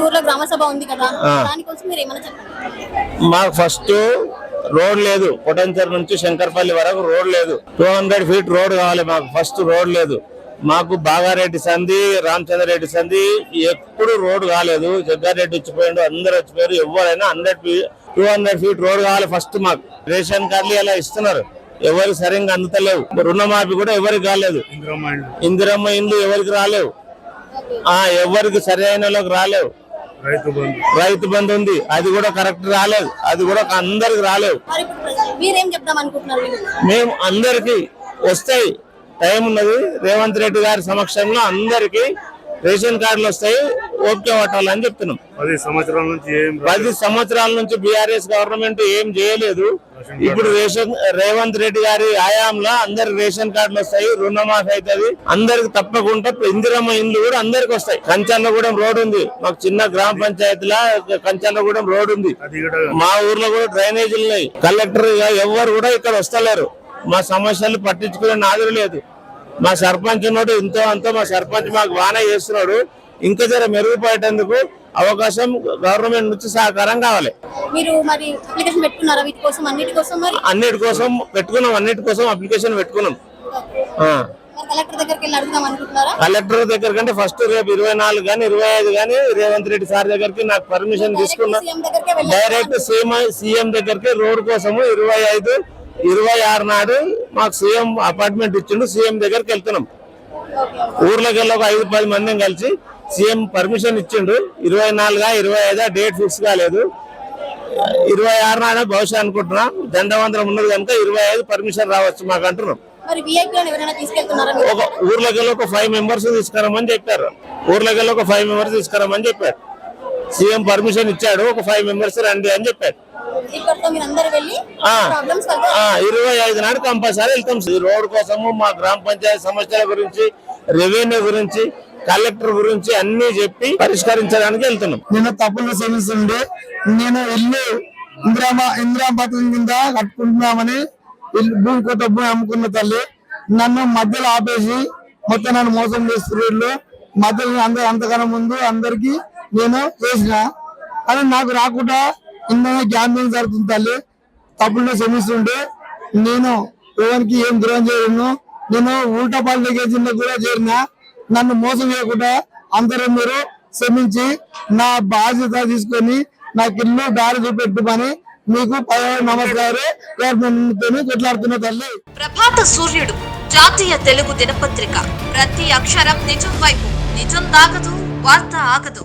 ఊర్లో గ్రామ సభ ఉంది కదా, దానికోసం మీరు ఏమైనా చెప్పండి. మాకు ఫస్ట్ రోడ్ లేదు, పొటెన్చర్ నుంచి శంకర్పల్లి వరకు రోడ్ లేదు. 200 ఫీట్ రోడ్ కావాలి మాకు. ఫస్ట్ రోడ్ లేదు మాకు. బాగారెడ్డి సంధి, రామచంద్రరెడ్డి సంధి ఎప్పుడు రోడ్ కాలేదు. జగ్గారెడ్డి వచ్చిపోయాడు, అందరు వచ్చిపోయారు. ఎవరైనా 200 ఫీట్ రోడ్ కావాలి ఫస్ట్ మాకు. రేషన్ కార్డులు ఇలా ఇస్తున్నారు, ఎవరికి సరిగ్గా అందుతలేవు. రుణమాఫీ కూడా ఎవరికి కాలేదు. ఇందిరమ్మ ఇండ్లు ఎవరికి రాలేవు, ఎవరికి సరైన వాళ్ళకి రాలేవు. రైతు బంధు ఉంది, అది కూడా కరెక్ట్ రాలేదు. అది కూడా అందరికి రాలేవు. మేము అందరికి వస్తాయి, టైం ఉన్నది. రేవంత్ రెడ్డి గారి సమక్షంలో అందరికి రేషన్ కార్డులు వస్తాయి, ఓకే పట్టాలని చెప్తున్నాం. 10 సంవత్సరాల నుంచి బీఆర్ఎస్ గవర్నమెంట్ ఏం చేయలేదు. ఇప్పుడు రేవంత్ రెడ్డి గారి హయాంలో అందరికి రేషన్ కార్డులు వస్తాయి, రుణమాఫీ అవుతుంది అందరికి తప్పకుండా. ఇందిరమ్మ ఇండ్లు కూడా అందరికి వస్తాయి. కంచర్లగూడెం రోడ్ ఉంది మాకు, చిన్న గ్రామ పంచాయతీలా కంచర్లగూడెం రోడ్ ఉంది. మా ఊర్లో కూడా డ్రైనేజీలు ఉన్నాయి. కలెక్టర్ ఎవరు కూడా ఇక్కడ వస్తలేరు. మా సమస్యలు పట్టించుకునే నాదురు లేదు. మా సర్పంచ్ ఉన్నాడు, ఇంతో అంతా మా సర్పంచ్ మాకు బాగానే చేస్తున్నాడు. ఇంకా జర మెరుగుపడేందుకు అవకాశం గవర్నమెంట్ నుంచి సహకారం కావాలి. మీరు మరి అప్లికేషన్ పెట్టుకున్నారా వీటి కోసం? అన్నిటి కోసం పెట్టుకున్నాం, అన్నిటి కోసం అప్లికేషన్ పెట్టుకున్నాం. కలెక్టర్ దగ్గర కంటే ఫస్ట్ రేపు 24 గానీ 25 గానీ రేవంత్ రెడ్డి సార్ దగ్గరికి నాకు పర్మిషన్ తీసుకున్నా. డైరెక్ట్ సీఎం దగ్గరికి రోడ్ కోసము 25, 26 నాడు మాకు సీఎం అపార్ట్మెంట్ ఇచ్చిండు. సీఎం దగ్గరికి వెళ్తున్నాం. ఊర్లోకి వెళ్ళి ఒక 5-10 మందిని కలిసి సీఎం పర్మిషన్ ఇచ్చిండు. 24, 25 డేట్ ఫిక్స్ కాలేదు. 26 నాడు బహుశా అనుకుంటున్నా. దండవంతరం ఉన్నది కనుక 25 పర్మిషన్ రావచ్చు మాకు అంటున్నాం. ఒక ఊర్లోకి వెళ్ళి ఒక 5 మెంబర్స్ తీసుకురామని చెప్పారు. ఊర్లోకి వెళ్ళి ఒక 5 మెంబర్స్ తీసుకురామని చెప్పారు. సీఎం పర్మిషన్ ఇచ్చాడు, ఒక 5 మెంబర్స్ రండి అని చెప్పారు. 25 నాడు కంపల్సరీ వెళ్తాం. రోడ్ కోసము, మా గ్రామ పంచాయతీ సమస్యల గురించి, రెవెన్యూ గురించి, కలెక్టర్ గురించి అన్ని చెప్పి పరిష్కరించడానికి వెళ్తున్నాం. నేను తప్పులు శ్రమిస్తుండే, నేను ఇల్లు ఇందిరా పథకం కింద కట్టుకుంటున్నామని భూమి కొత్త భూమి అమ్ముకున్న తల్లి నన్ను మధ్యలో ఆపేసి మొత్తం నన్ను మోసం చేస్తున్నారు. మధ్యలో అంతకన్నా ముందు అందరికి నేను చేసిన అని నాకు రాకుండా ఇందులో క్యాంపెయిన్ జరుగుతుంది తల్లి. తప్పుల్లో శ్రమిస్తుంటే నేను ఎవరికి ఏం దూరం చేయను. నేను ఉల్టా పాలు కేజీలో కూడా చేరిన. నన్ను మోసం చేయకుండా అందరూ మీరు శ్రమించి నా బాధ్యత తీసుకొని నాకు ఇల్లు దారి చూపెట్టుమని మీకు నమస్కారం కొట్లాడుతున్న తల్లి. ప్రభాత సూర్యుడు జాతీయ తెలుగు దినపత్రిక. ప్రతి అక్షరం నిజం వైపు. నిజం దాగదు, వార్త ఆగదు.